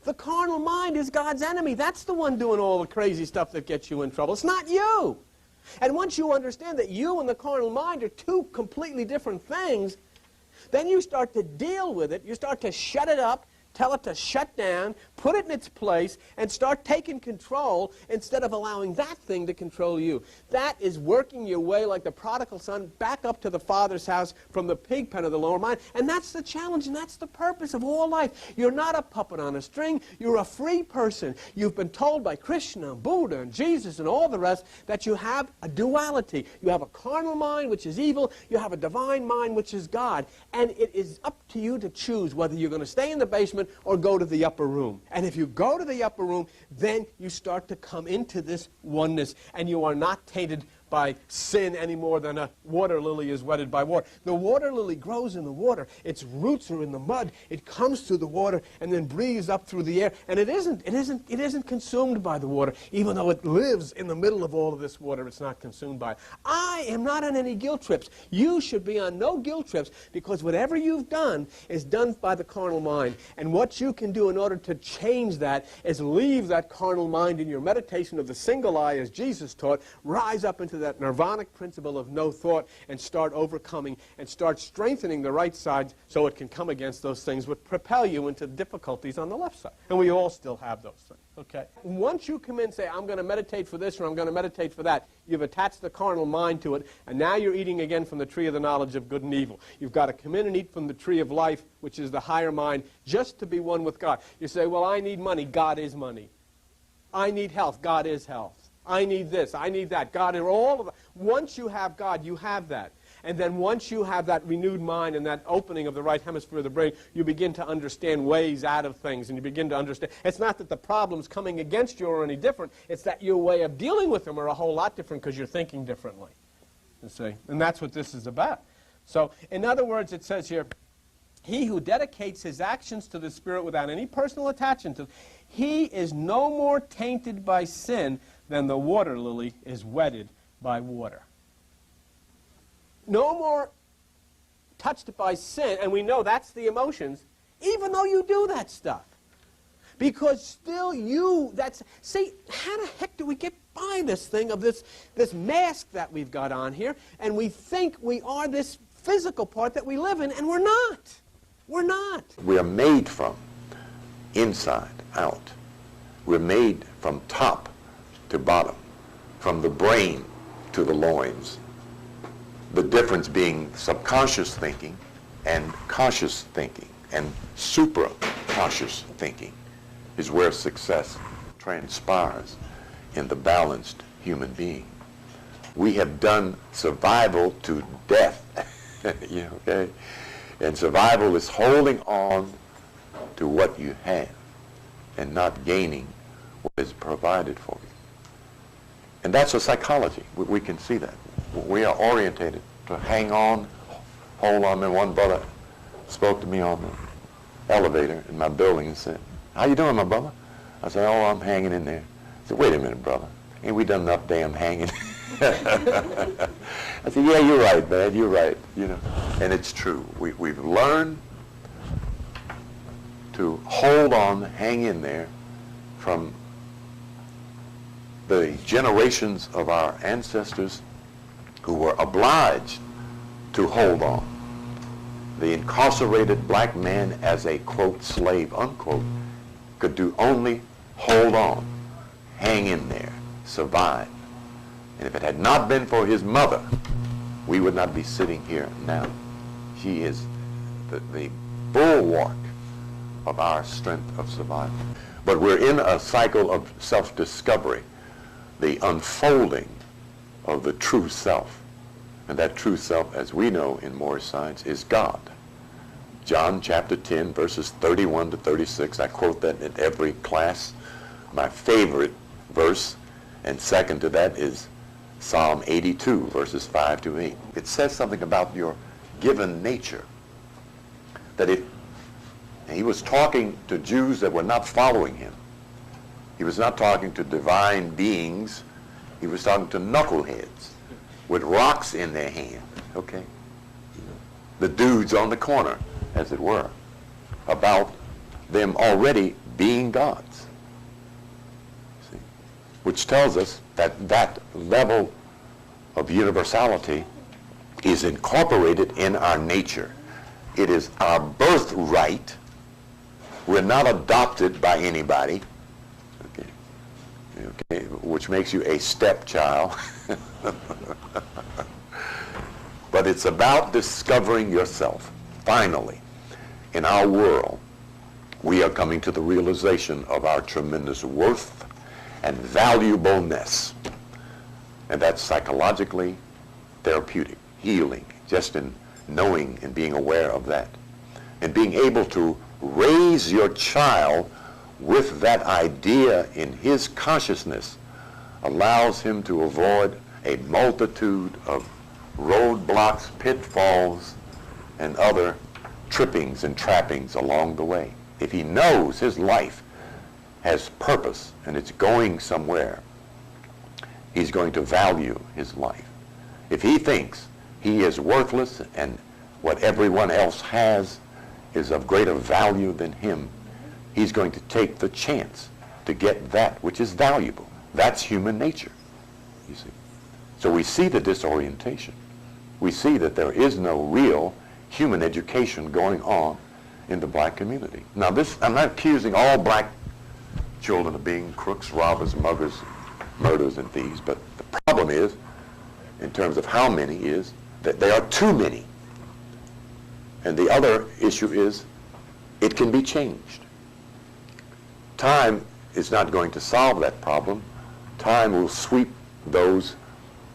The carnal mind is God's enemy. That's the one doing all the crazy stuff that gets you in trouble. It's not you. And once you understand that you and the carnal mind are two completely different things, then you start to deal with it. You start to shut it up, tell it to shut down, put it in its place, and start taking control instead of allowing that thing to control you. That is working your way like the prodigal son back up to the Father's house from the pig pen of the lower mind. And that's the challenge, and that's the purpose of all life. You're not a puppet on a string. You're a free person. You've been told by Krishna and Buddha and Jesus and all the rest that you have a duality. You have a carnal mind, which is evil. You have a divine mind, which is God. And it is up to you to choose whether you're going to stay in the basement or go to the upper room. And if you go to the upper room, then you start to come into this oneness, and you are not tainted by sin any more than a water lily is wetted by water. The water lily grows in the water. Its roots are in the mud. It comes through the water and then breathes up through the air. And it isn't consumed by the water. Even though it lives in the middle of all of this water, it's not consumed by it. I am not on any guilt trips. You should be on no guilt trips, because whatever you've done is done by the carnal mind. And what you can do in order to change that is leave that carnal mind in your meditation of the single eye, as Jesus taught, rise up into that nirvanic principle of no thought, and start overcoming and start strengthening the right side so it can come against those things which propel you into difficulties on the left side. And we all still have those things. Okay? Once you come in and say, I'm going to meditate for this or I'm going to meditate for that, you've attached the carnal mind to it, and now you're eating again from the tree of the knowledge of good and evil. You've got to come in and eat from the tree of life, which is the higher mind, just to be one with God. You say, well, I need money. God is money. I need health. God is health. I need this, I need that. God is all of that. Once you have God, you have that. And then once you have that renewed mind and that opening of the right hemisphere of the brain, you begin to understand ways out of things, and you begin to understand. It's not that the problems coming against you are any different. It's that your way of dealing with them are a whole lot different because you're thinking differently. You see? And that's what this is about. So, in other words, it says here, he who dedicates his actions to the Spirit without any personal attachment to, he is no more tainted by sin than the water lily is wetted by water. No more touched by sin, and we know that's the emotions, even though you do that stuff. Because still see, how the heck do we get by this thing of this mask that we've got on here, and we think we are this physical part that we live in, and we're not. We're not. We are made from inside out. We're made from top to bottom, from the brain to the loins. The difference being subconscious thinking and conscious thinking, and supra-conscious thinking is where success transpires in the balanced human being. We have done survival to death, okay? And survival is holding on to what you have and not gaining what is provided for you. And that's a psychology. We can see that. We are orientated to hang on, hold on. And one brother spoke to me on the elevator in my building and said, how you doing, my brother? I said, oh, I'm hanging in there. He said, wait a minute, brother. Ain't we done enough damn hanging? I said, yeah, you're right, man. You're right. You know, and it's true. We've learned to hold on, hang in there from the generations of our ancestors who were obliged to hold on. The incarcerated black man as a, quote, slave, unquote, could do only hold on, hang in there, survive. And if it had not been for his mother, we would not be sitting here now. She is the bulwark of our strength of survival. But we're in a cycle of self-discovery, the unfolding of the true self. And that true self, as we know in Moorish science, is God. John chapter 10, verses 31 to 36. I quote that in every class. My favorite verse, and second to that, is Psalm 82, verses 5 to 8. It says something about your given nature. That if he was talking to Jews that were not following him, he was not talking to divine beings, he was talking to knuckleheads with rocks in their hand, okay? The dudes on the corner, as it were, about them already being gods. See? Which tells us that that level of universality is incorporated in our nature. It is our birthright. We're not adopted by anybody, okay, which makes you a stepchild. But it's about discovering yourself. Finally, in our world, we are coming to the realization of our tremendous worth and valuableness. And that's psychologically therapeutic, healing, just in knowing and being aware of that. And being able to raise your child with that idea in his consciousness allows him to avoid a multitude of roadblocks, pitfalls, and other trippings and trappings along the way. If he knows his life has purpose and it's going somewhere, he's going to value his life. If he thinks he is worthless and what everyone else has is of greater value than him, he's going to take the chance to get that which is valuable. That's human nature, you see. So we see the disorientation. We see that there is no real human education going on in the black community. Now this, I'm not accusing all black children of being crooks, robbers, muggers, murderers, and thieves, but the problem is, in terms of how many, is that there are too many. And the other issue is it can be changed. Time is not going to solve that problem. Time will sweep those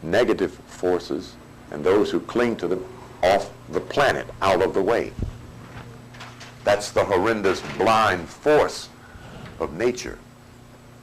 negative forces and those who cling to them off the planet, out of the way. That's the horrendous blind force of nature.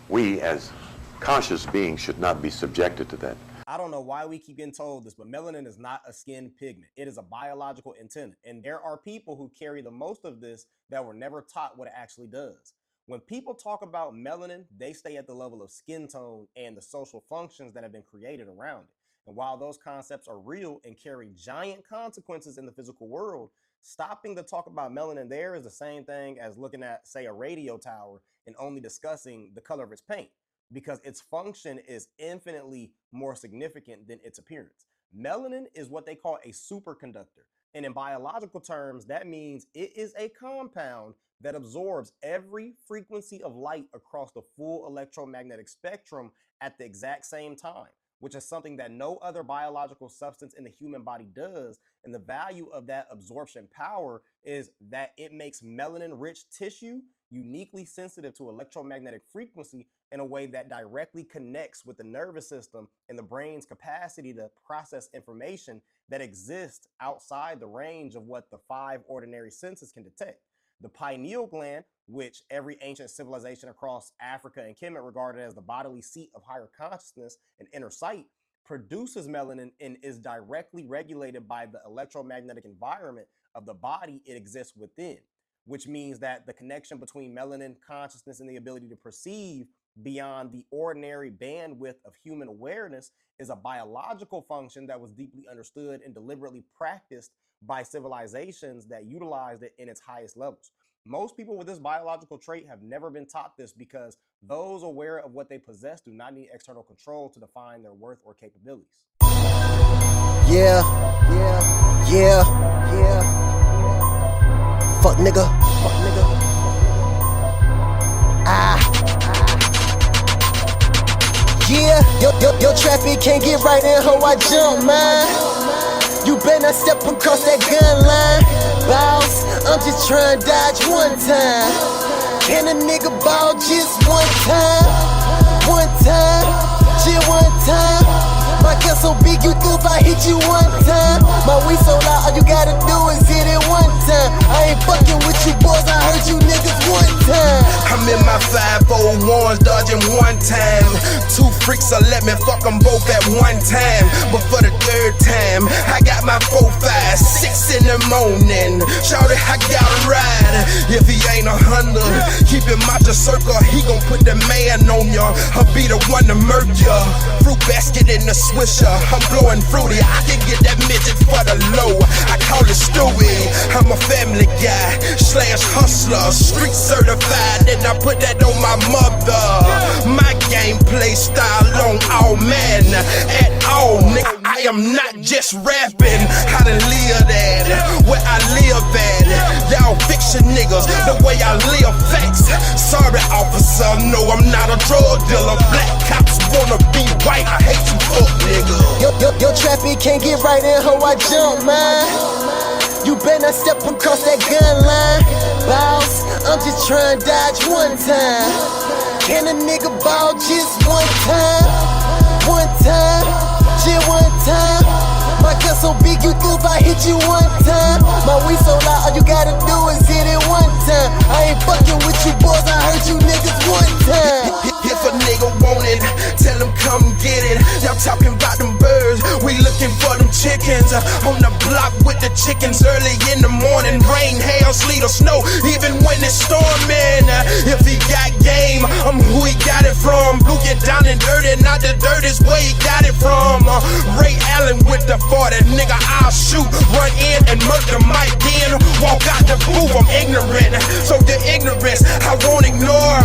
We as conscious beings should not be subjected to that. I don't know why we keep getting told this, but melanin is not a skin pigment. It is a biological antenna. And there are people who carry the most of this that were never taught what it actually does. When people talk about melanin, they stay at the level of skin tone and the social functions that have been created around it. And while those concepts are real and carry giant consequences in the physical world, stopping to talk about melanin there is the same thing as looking at, say, a radio tower and only discussing the color of its paint, because its function is infinitely more significant than its appearance. Melanin is what they call a superconductor. And in biological terms, that means it is a compound that absorbs every frequency of light across the full electromagnetic spectrum at the exact same time, which is something that no other biological substance in the human body does. And the value of that absorption power is that it makes melanin-rich tissue uniquely sensitive to electromagnetic frequency in a way that directly connects with the nervous system and the brain's capacity to process information that exists outside the range of what the 5 ordinary senses can detect. The pineal gland, which every ancient civilization across Africa and Kemet regarded as the bodily seat of higher consciousness and inner sight, produces melanin and is directly regulated by the electromagnetic environment of the body it exists within, which means that the connection between melanin, consciousness, and the ability to perceive beyond the ordinary bandwidth of human awareness is a biological function that was deeply understood and deliberately practiced by civilizations that utilized it in its highest levels. Most people with this biological trait have never been taught this because those aware of what they possess do not need external control to define their worth or capabilities. Yeah. Fuck nigga. Yeah, yo, traffic can't get right in, ho, I jump, man. You better not step across that gun line. Boss, I'm just trying to dodge one time. Can a nigga ball just one time? Just one time. My gun so big you thought I hit you one time. My weed so loud, all you gotta do is hit it one time. I ain't fucking with you boys, I heard you niggas one time. I'm in my 501 ones dodging one time. Two freaks will let me fuck them both at one time. But for the third time, I got my 4, 5, 6 in the morning. Shawty, I gotta ride. If he ain't 100, keep him out the circle. He gon' put the man on ya. I'll be the one to murk ya. Fruit basket in the swisher. I'm blowing fruity. I can get that midget for the low. I call it Stewie. I'm a family guy slash hustler, street certified, and I put that on my mother. My gameplay style on all men at all, nigga. I am not just rapping. I done live that, where I live at. Y'all fiction niggas, the way I live facts. Sorry, officer, no, I'm not a drug dealer. Black cops wanna be white. I hate you, fuck nigga. Yo, trappy can't get right in how I jump, man. You better not step across that gun line. Boss, I'm just trying to dodge one time. Can a nigga ball just one time? One time, just one time. My gun so big you think if I hit you one time. My weed so loud, all you gotta do is hit it one time. I ain't fucking with you boys, I heard you niggas one time. If a nigga want it, tell him come get it. Y'all talking about them birds, we looking for them chickens. On the block with the chickens early in the morning. Rain, hail, sleet or snow, even when it's storming. If he got game, I'm who he got it from. Blue get down and dirty, not the dirt is where he got it from. Ray Allen with the 40, nigga, I'll shoot, run in and murder Mike, then walk out the booth. I'm ignorant, so the ignorance I won't ignore.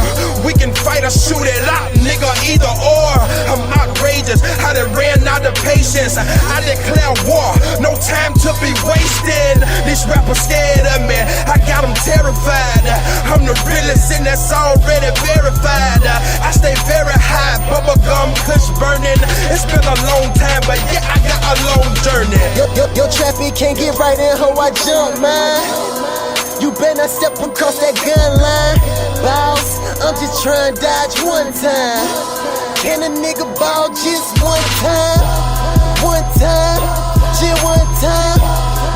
We can fight or shoot it out, nigga, either or. I'm outrageous, I done ran out of patience. I declare war, no time to be wasted. These rappers scared of me, I got them terrified. I'm the realest and that's already verified. I stay very high, bubblegum, kush burning. It's been a long time, but yeah, I got a long journey. Yo, trappy can't get right in how I jump, man. You better not step across that gun line. Boss, I'm just trying to dodge one time. Can a nigga ball just one time? One time, just one time.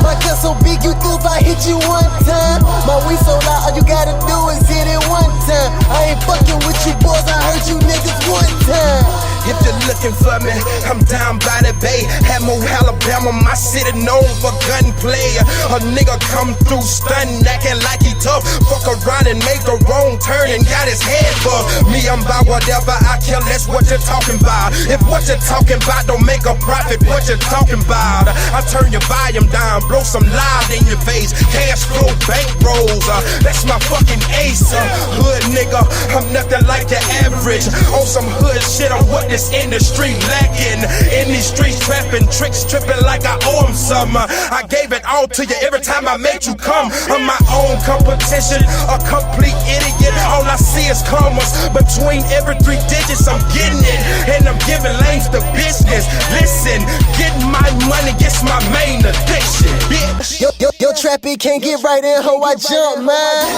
My gun so big you think if I hit you one time. My weed so loud, all you gotta do is hit it one time. I ain't fucking with you boys, I heard you niggas one time. If you're looking for me, I'm down by the bay. Hamo, Alabama, my city known for gunplay. A nigga come through stunning, acting like he tough. Fuck around and make a wrong turn and got his head bugged. Me, I'm about whatever I kill, that's what you're talking about. If what you're talking about don't make a profit, what you're talking about? I turn your volume down, blow some loud in your face. Cash flow, bank rolls, that's my fucking ace. Hood nigga, I'm nothing like the average. On some hood shit, I'm what this industry lacking. In these streets trapping, tricks tripping like I owe them some. I gave it all to you every time I made you come. I'm my own competition, a complete idiot. All I see is commas between every 3 digits. I'm getting it, and I'm giving lanes to business. Listen, getting my money gets my main addiction, bitch. Yo, trappy can't get right in how I jump, man.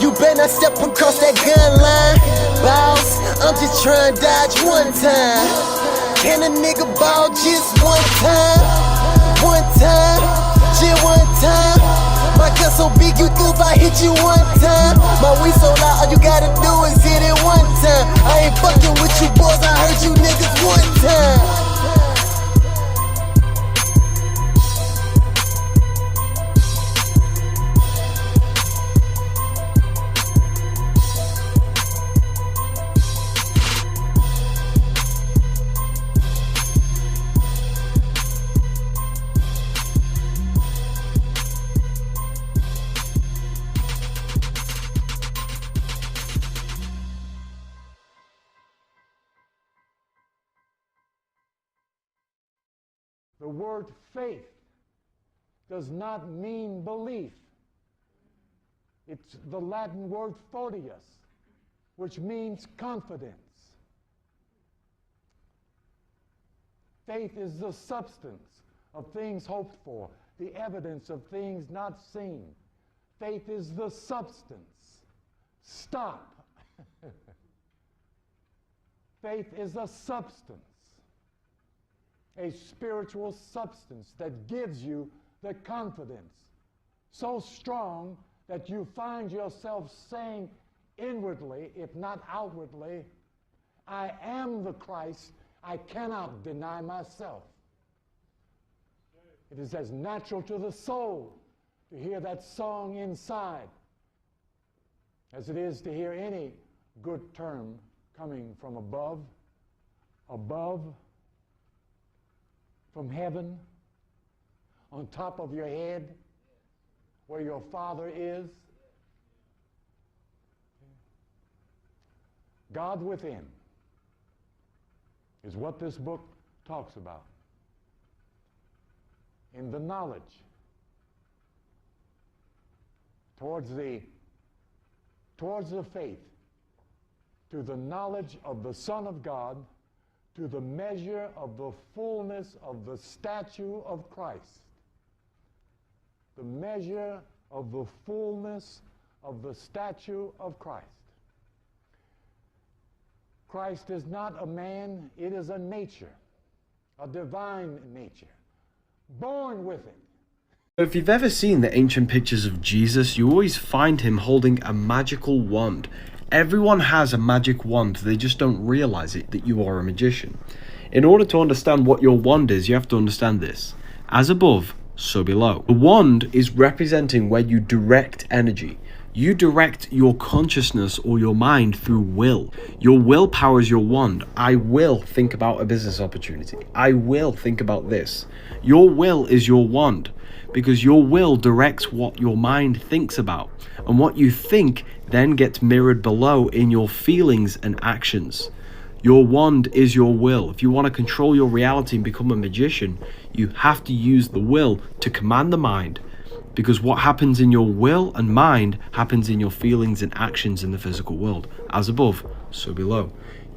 You better not step across that gun line. Boss, I'm just trying to dodge one time. Can a nigga ball just one time? One time, just one time. My gun so big you think if I hit you one time. My weed so loud, all you gotta do is hit it one time. I ain't fucking with you boys, I heard you niggas one time. The word faith does not mean belief. It's the Latin word photius, which means confidence. Faith is the substance of things hoped for, the evidence of things not seen. Faith is the substance. Stop. Faith is a substance. A spiritual substance that gives you the confidence so strong that you find yourself saying inwardly, if not outwardly, I am the Christ. I cannot deny myself. It is as natural to the soul to hear that song inside as it is to hear any good term coming from above, from heaven, on top of your head, where your Father is. God within is what this book talks about. In the knowledge towards the faith, to the knowledge of the Son of God, to the measure of the fullness of the stature of Christ. The measure of the fullness of the stature of Christ. Christ is not a man, it is a nature, a divine nature, born with it. If you've ever seen the ancient pictures of Jesus, you always find him holding a magical wand. Everyone has a magic wand, they just don't realize it, that you are a magician. In order to understand what your wand is, you have to understand this. As above, so below. The wand is representing where you direct energy. You direct your consciousness or your mind through will. Your willpower is your wand. I will think about a business opportunity. I will think about this. Your will is your wand, because your will directs what your mind thinks about. And what you think then gets mirrored below in your feelings and actions. Your wand is your will. If you want to control your reality and become a magician, you have to use the will to command the mind. Because what happens in your will and mind happens in your feelings and actions in the physical world. As above, so below.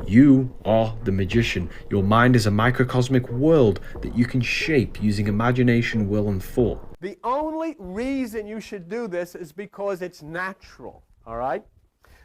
You are the magician. Your mind is a microcosmic world that you can shape using imagination, will, and thought. The only reason you should do this is because it's natural, all right?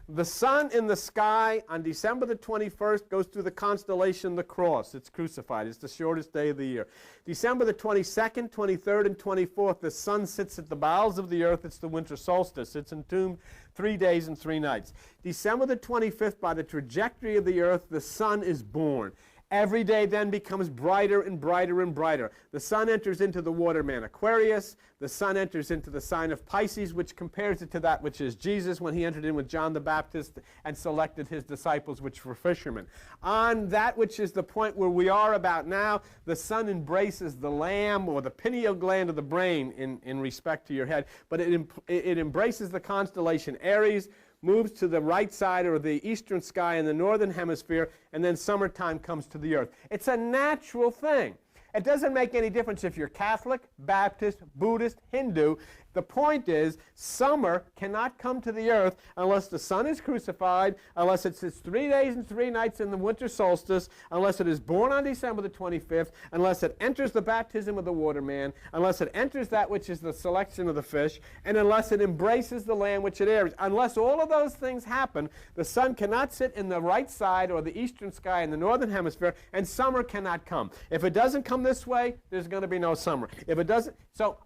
The sun in the sky on December the 21st goes through the constellation the Cross. It's crucified. It's the shortest day of the year. December the 22nd, 23rd, and 24th, the sun sits at the bowels of the earth. It's the winter solstice. It's entombed 3 days and 3 nights. December the 25th, by the trajectory of the earth, the sun is born. Every day then becomes brighter and brighter and brighter. The sun enters into the waterman Aquarius. The sun enters into the sign of Pisces, which compares it to that which is Jesus when he entered in with John the Baptist and selected his disciples, which were fishermen. On that which is the point where we are about now, the sun embraces the lamb, or the pineal gland of the brain in respect to your head, but it embraces the constellation Aries, moves to the right side or the eastern sky in the northern hemisphere, and then summertime comes to the earth. It's a natural thing. It doesn't make any difference if you're Catholic, Baptist, Buddhist, Hindu. The point is, summer cannot come to the earth unless the sun is crucified, unless it sits 3 days and 3 nights in the winter solstice, unless it is born on December the 25th, unless it enters the baptism of the waterman, unless it enters that which is the selection of the fish, and unless it embraces the land which it airs. Unless all of those things happen, the sun cannot sit in the right side or the eastern sky in the northern hemisphere, and summer cannot come. If it doesn't come this way, there's going to be no summer. If it doesn't, so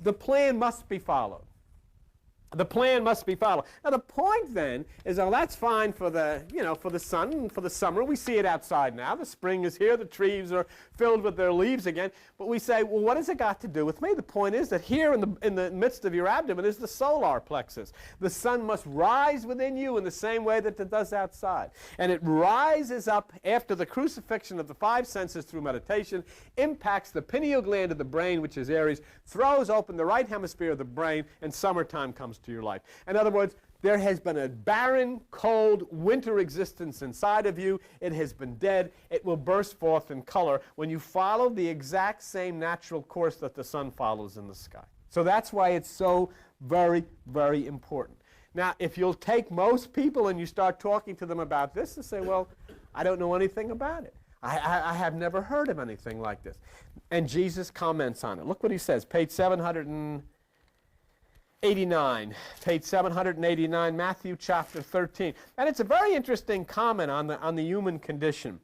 the plan must be followed. The plan must be followed. Now the point then is, oh, that's fine for the, for the sun and for the summer. We see it outside now. The spring is here. The trees are filled with their leaves again. But we say, well, what has it got to do with me? The point is that here in the midst of your abdomen is the solar plexus. The sun must rise within you in the same way that it does outside. And it rises up after the crucifixion of the 5 senses through meditation, impacts the pineal gland of the brain, which is Aries, throws open the right hemisphere of the brain, and summertime comes to your life. In other words, there has been a barren, cold, winter existence inside of you. It has been dead. It will burst forth in color when you follow the exact same natural course that the sun follows in the sky. So that's why it's so very, very important. Now, if you'll take most people and you start talking to them about this, and say, well, I don't know anything about it. I have never heard of anything like this. And Jesus comments on it. Look what he says, page 789, page 789, Matthew chapter 13. And it's a very interesting comment on the human condition.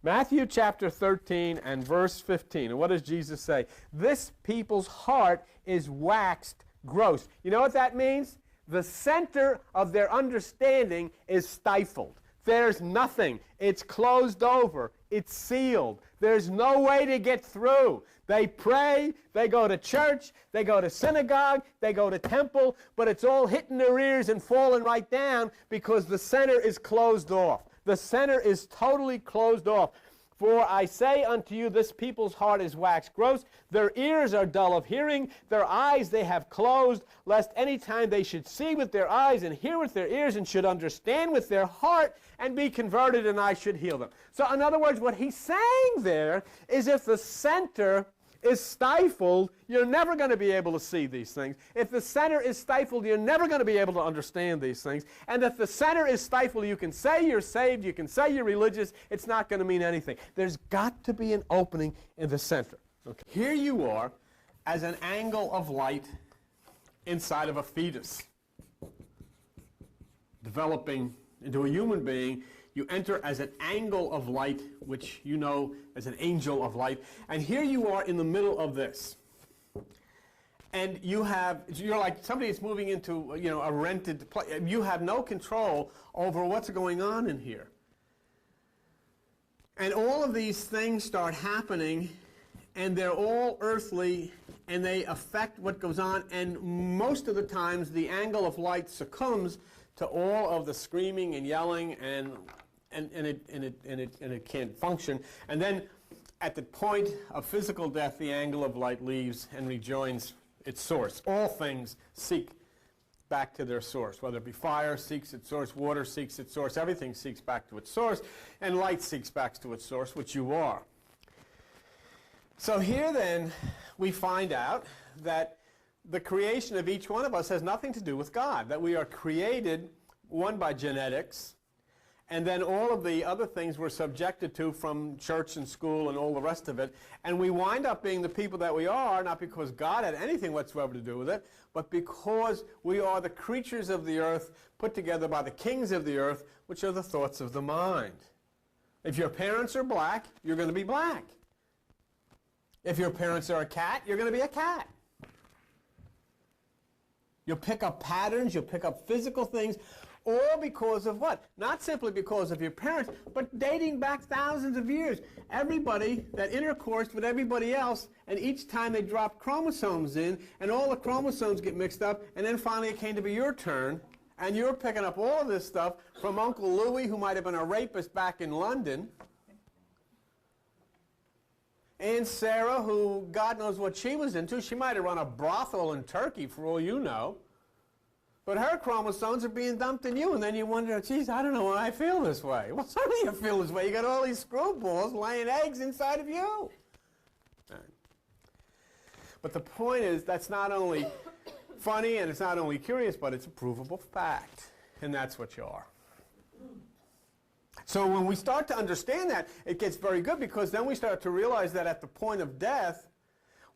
Matthew chapter 13 and verse 15. And what does Jesus say? This people's heart is waxed gross. You know what that means? the center of their understanding is stifled. There's nothing. It's closed over. It's sealed. There's no way to get through. They pray, they go to church, they go to synagogue, they go to temple, but it's all hitting their ears and falling right down because the center is closed off. The center is totally closed off. For I say unto you, this people's heart is waxed gross. Their ears are dull of hearing. Their eyes they have closed, lest any time they should see with their eyes and hear with their ears and should understand with their heart and be converted, and I should heal them. So in other words, what he's saying there is if the center is stifled, you're never going to be able to see these things. If the center is stifled, you're never going to be able to understand these things. And if the center is stifled, you can say you're saved, you can say you're religious, it's not going to mean anything. There's got to be an opening in the center. Okay. Here you are as an angle of light inside of a fetus, developing into a human being. You enter as an angle of light, which you know as an angel of light. And here you are in the middle of this. And you're like somebody that's moving into, a rented place. You have no control over what's going on in here. And all of these things start happening, and they're all earthly, and they affect what goes on. And most of the times, the angle of light succumbs to all of the screaming and yelling, and it can't function. And then at the point of physical death, the angle of light leaves and rejoins its source. All things seek back to their source, whether it be fire seeks its source, water seeks its source, everything seeks back to its source, and light seeks back to its source, which you are. So here then we find out that the creation of each one of us has nothing to do with God, that we are created, one, by genetics, and then all of the other things we're subjected to from church and school and all the rest of it. And we wind up being the people that we are, not because God had anything whatsoever to do with it, but because we are the creatures of the earth put together by the kings of the earth, which are the thoughts of the mind. If your parents are black, you're going to be black. If your parents are a cat, you're going to be a cat. You'll pick up patterns, you'll pick up physical things, all because of what? Not simply because of your parents, but dating back thousands of years. Everybody that intercoursed with everybody else, and each time they dropped chromosomes in, and all the chromosomes get mixed up, and then finally it came to be your turn, and you're picking up all of this stuff from Uncle Louis, who might have been a rapist back in London, Aunt Sarah, who God knows what she was into. She might have run a brothel in Turkey, for all you know. But her chromosomes are being dumped in you, and then you wonder, geez, I don't know why I feel this way. Well, certainly you feel this way. You got all these screwballs laying eggs inside of you. Right. But the point is, that's not only funny and it's not only curious, but it's a provable fact. And that's what you are. So when we start to understand that, it gets very good, because then we start to realize that at the point of death,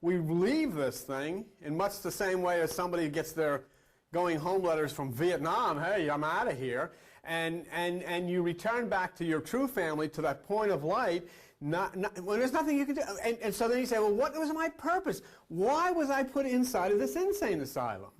we leave this thing in much the same way as somebody gets their going home letters from Vietnam. Hey, I'm out of here. And you return back to your true family, to that point of light, when there's nothing you can do. And so then you say, well, what was my purpose? Why was I put inside of this insane asylum?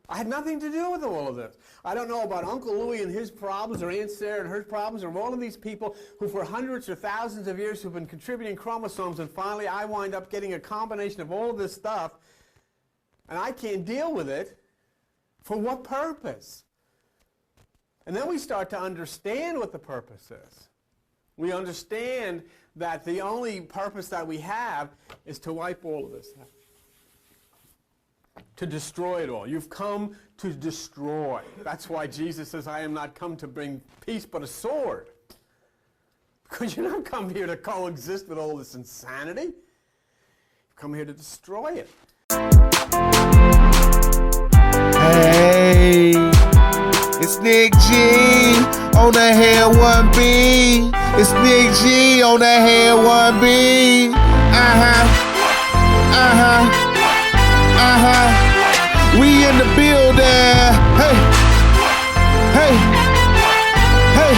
I had nothing to do with all of this. I don't know about Uncle Louis and his problems, or Aunt Sarah and her problems, or all of these people who for hundreds or thousands of years who've been contributing chromosomes, and finally I wind up getting a combination of all of this stuff, and I can't deal with it. For what purpose? And then we start to understand what the purpose is. We understand that the only purpose that we have is to wipe all of this out. To destroy it all. You've come to destroy. That's why Jesus says, I am not come to bring peace but a sword. Because you're not come here to coexist with all this insanity. You've come here to destroy it. Hey, it's Nick G on the Hair 1B. It's Nick G on the Hair 1B. We in the building. Hey, hey, hey,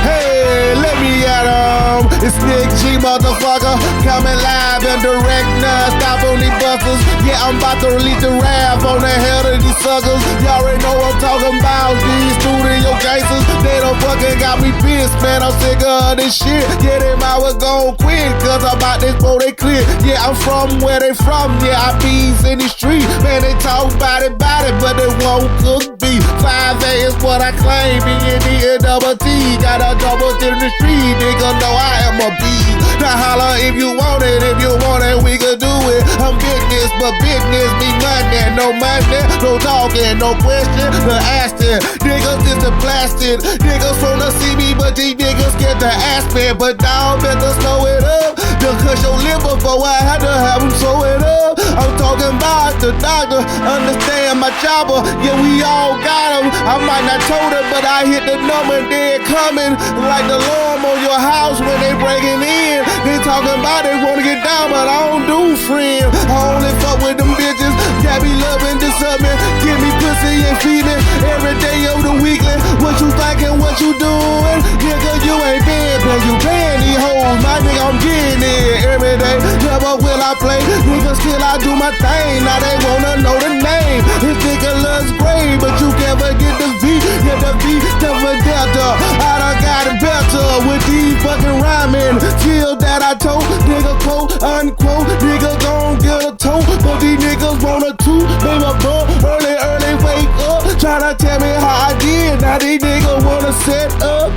hey, let me at 'em. It's Nick G motherfucker, coming live and direct, non-stop on these busters. Yeah, I'm about to release the wrath on the head of these suckers. Y'all already know what I'm talking about. These studio gangsters, they done fucking got me pissed, man. I'm sick of this shit. Yeah, they might well gon' quit, cause I'm about this boy, they clear. Yeah, I'm from where they from. Yeah, I be in the street. Man, they talk about it, but they won't cook beef. 5A is what I claim. B-NETT and double T. Got a double T in the street. Nigga know I am a beast. Now holla if you want it. If you want it, we can do it. I'm business, but business be money. No money, no talking, no question, no asking. Niggas is the blasted. Niggas wanna see me, but these niggas get the aspect. But dog, better slow it up. Just cause your liver before I had to have them slow it up. I'm talking about the doctor, understand my chopper. Yeah, we all got him. I might not told her, but I hit the number, they're coming. Like the alarm on your house when they breaking in. They talking about they wanna get down, but I don't do friends. I only fuck with them bitches that be loving this up, man. Give me pussy and feed me every day of the weekly. What you thinking, what you doing? Nigga, you ain't been, but you paying these hoes. My nigga, I'm getting it every day. Never will I play. Nigga, still I do my thing. Now they wanna know the name. This nigga looks great, but you can't forget the V. Yeah, the V, never delta. I done got it better with these fucking rhyming. Till that I told, nigga, quote, unquote. Nigga gon' get a toe, but these niggas want a two. Baby, bro, early, wake up. Tryna tell me how I did. Now these niggas wanna set up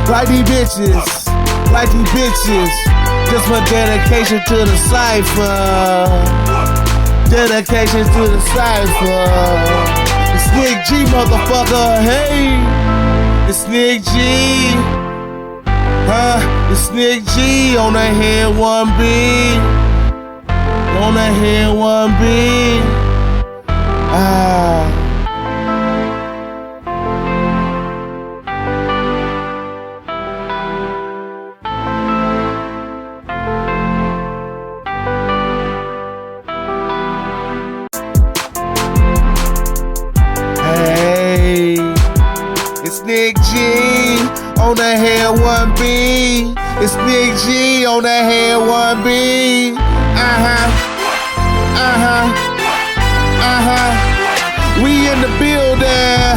like these bitches. Like these bitches. Just my dedication to the cypher. Dedication to the cypher. It's Nick G, motherfucker, hey. It's Nick G. It's Nick G on the head 1B. On the head 1B. It's Nick G on the head 1B. It's Nick G on the head 1B. We in the building.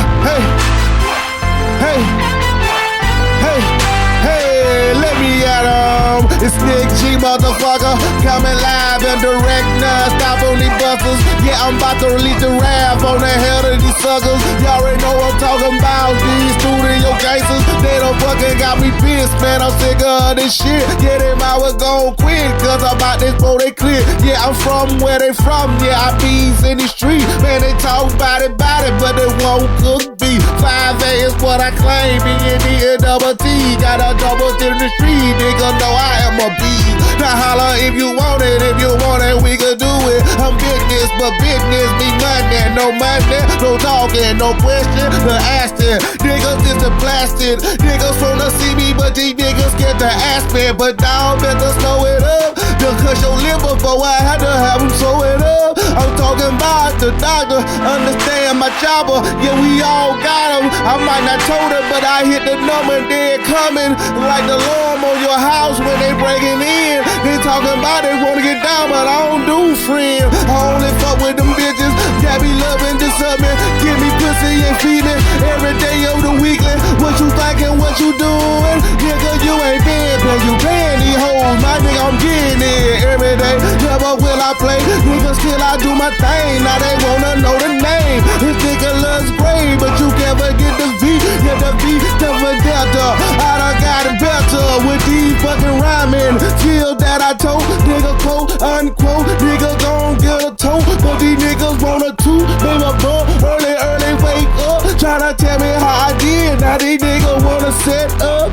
Hey, let me at 'em. It's Nick G, motherfucker, coming live and direct, non-stop on these busters. Yeah, I'm about to release the wrath on the head of these suckers. Y'all already know what I'm talking about. These studio gangsters, they done fucking got me pissed, man. I'm sick of this shit. Yeah, they might well gon' quit, cause I'm about this boy, they clear. Yeah, I'm from where they from. Yeah, I be in the street. Man, they talk about it, but they won't cook beef. 5A is what I claim. B-NETT and double T. Got a double T in the street. Nigga know I am a beast. Now holla if you want it. If you want it, we can do it. I'm business, but business be money. No money, no talking, no question, no asking. Niggas is the blasted. Niggas wanna see me, but these niggas get the aspect. But dog, better slow it up. Just cause your liver before I had to have them slow it up. I'm talking about the doctor, understand my chopper. Yeah, we all got him. I might not told her, but I hit the number, they're coming. Like the alarm on your house when they breaking in. They talking about they wanna get down, but I don't do friends. I only fuck with them bitches that be loving this up, man. Give me pussy and feed me every day of the weekly. What you thinking, what you doing? Nigga, you ain't been, but you paying these hoes. My nigga, I'm getting it every day. Never will I play. Nigga, still I do my thing. Now they wanna know the name. This nigga looks great, but you can't forget the V. Yeah, the V, never delta. I done got it better with these fucking rhyming. Till that I told, nigga, quote, unquote. Nigga gon' get a toe, but these niggas want a two. Baby, bro, early, wake up. Tryna tell me how I did. Now these niggas wanna set up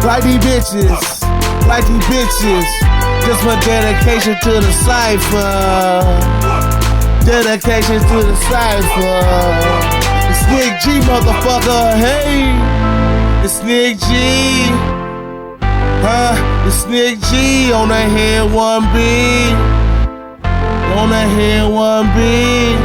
like these bitches. Like these bitches. Just my dedication to the cypher. Dedication to the cypher. It's Nick G, motherfucker, hey. It's Nick G. It's Nick G on the head 1B. On the head 1B.